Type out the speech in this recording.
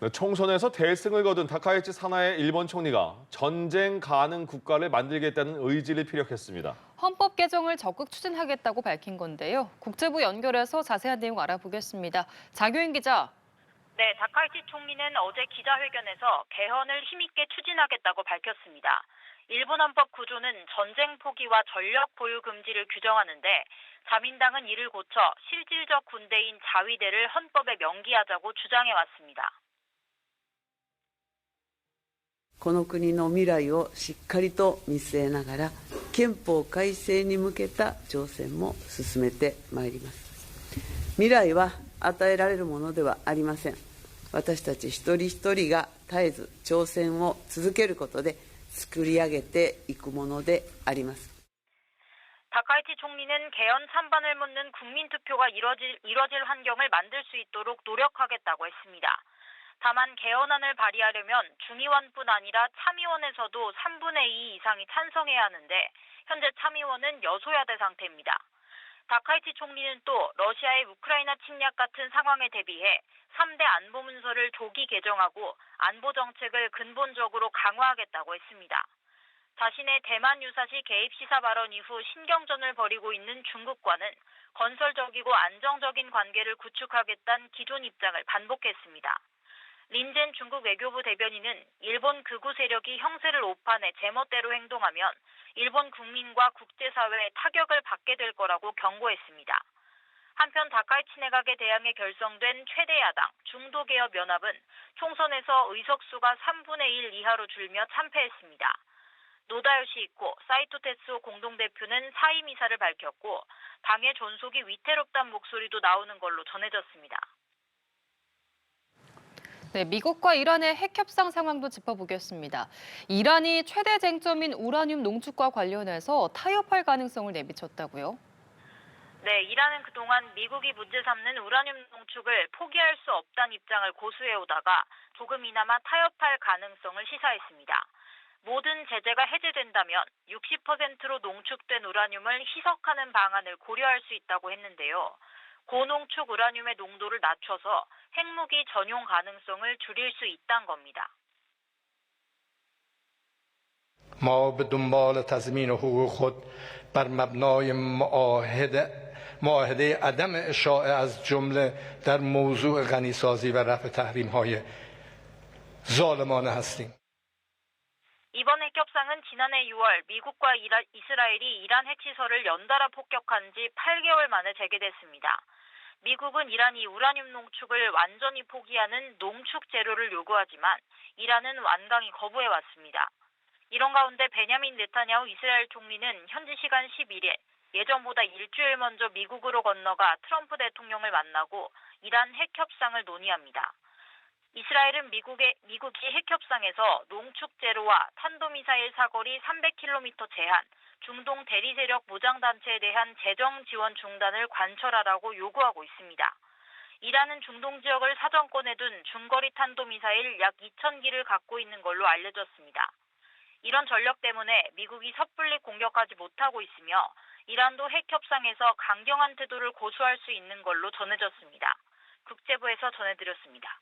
네, 총선에서 대승을 거둔 다카이치 사나의 일본 총리가 전쟁 가능 국가를 만들겠다는 의지를 피력했습니다. 헌법 개정을 적극 추진하겠다고 밝힌 건데요. 국제부 연결해서 자세한 내용 알아보겠습니다. 장효인 기자. 네, 다카이치 총리는 어제 기자회견에서 개헌을 힘있게 추진하겠다고 밝혔습니다. 일본 헌법 구조는 전쟁 포기와 전력 보유 금지를 규정하는데 자민당은 이를 고쳐 실질적 군대인 자위대를 헌법에 명기하자고 주장해 왔습니다. この国の未来をしっかりと見据えながら憲法改正に向けた挑戦も進めてまいります。未来は与えられるものではありません。私たち一人一人が絶えず挑戦を続けることで作り上げていくものであります。 다카이치 총리는 개헌 찬반을 묻는 국민투표가 이뤄질 환경을 만들 수 있도록 노력하겠다고 했습니다. 다만 개헌안을 발의하려면 중의원뿐 아니라 참의원에서도 3분의 2 이상이 찬성해야 하는데 현재 참의원은 여소야대 상태입니다. 다카이치 총리는 또 러시아의 우크라이나 침략 같은 상황에 대비해 3대 안보 문서를 조기 개정하고 안보 정책을 근본적으로 강화하겠다고 했습니다. 자신의 대만 유사시 개입 시사 발언 이후 신경전을 벌이고 있는 중국과는 건설적이고 안정적인 관계를 구축하겠다는 기존 입장을 반복했습니다. 린젠 중국 외교부 대변인은 일본 극우 세력이 형세를 오판해 제멋대로 행동하면 일본 국민과 국제사회에 타격을 받게 될 거라고 경고했습니다. 한편 다카이치 내각에 대항해 결성된 최대 야당 중도개혁연합은 총선에서 의석수가 3분의 1 이하로 줄며 참패했습니다. 노다요시 이코 사이토 테스오 공동대표는 사임 이사를 밝혔고 당의 존속이 위태롭다는 목소리도 나오는 걸로 전해졌습니다. 네, 미국과 이란의 핵 협상 상황도 짚어보겠습니다. 이란이 최대 쟁점인 우라늄 농축과 관련해서 타협할 가능성을 내비쳤다고요? 네, 이란은 그동안 미국이 문제 삼는 우라늄 농축을 포기할 수 없다는 입장을 고수해오다가 조금이나마 타협할 가능성을 시사했습니다. 모든 제재가 해제된다면 60%로 농축된 우라늄을 희석하는 방안을 고려할 수 있다고 했는데요. 고농축 우라늄의 농도를 낮춰서 핵무기 전용 가능성을 줄일 수 있다는 겁니다. ما به دنبال تضمین حقوق خود بر مبنای معاهده عدم اشاعه از جمله در موضوع غنیسازی و رفع تحریم‌های ظالمانه هستیم. 이번 핵협상은 지난해 6월 미국과 이스라엘이 이란 핵시설을 연달아 폭격한 지 8개월 만에 재개됐습니다. 미국은 이란이 우라늄 농축을 완전히 포기하는 농축 재료를 요구하지만 이란은 완강히 거부해왔습니다. 이런 가운데 베냐민 네타냐후 이스라엘 총리는 현지 시간 11일 예정보다 일주일 먼저 미국으로 건너가 트럼프 대통령을 만나고 이란 핵협상을 논의합니다. 이스라엘은 미국이 핵협상에서 농축 재료와 탄도미사일 사거리 300km 제한, 중동 대리 세력 무장단체에 대한 재정 지원 중단을 관철하라고 요구하고 있습니다. 이란은 중동 지역을 사정권에 둔 중거리 탄도미사일 약 2,000기를 갖고 있는 걸로 알려졌습니다. 이런 전력 때문에 미국이 섣불리 공격하지 못하고 있으며 이란도 핵협상에서 강경한 태도를 고수할 수 있는 걸로 전해졌습니다. 국제부에서 전해드렸습니다.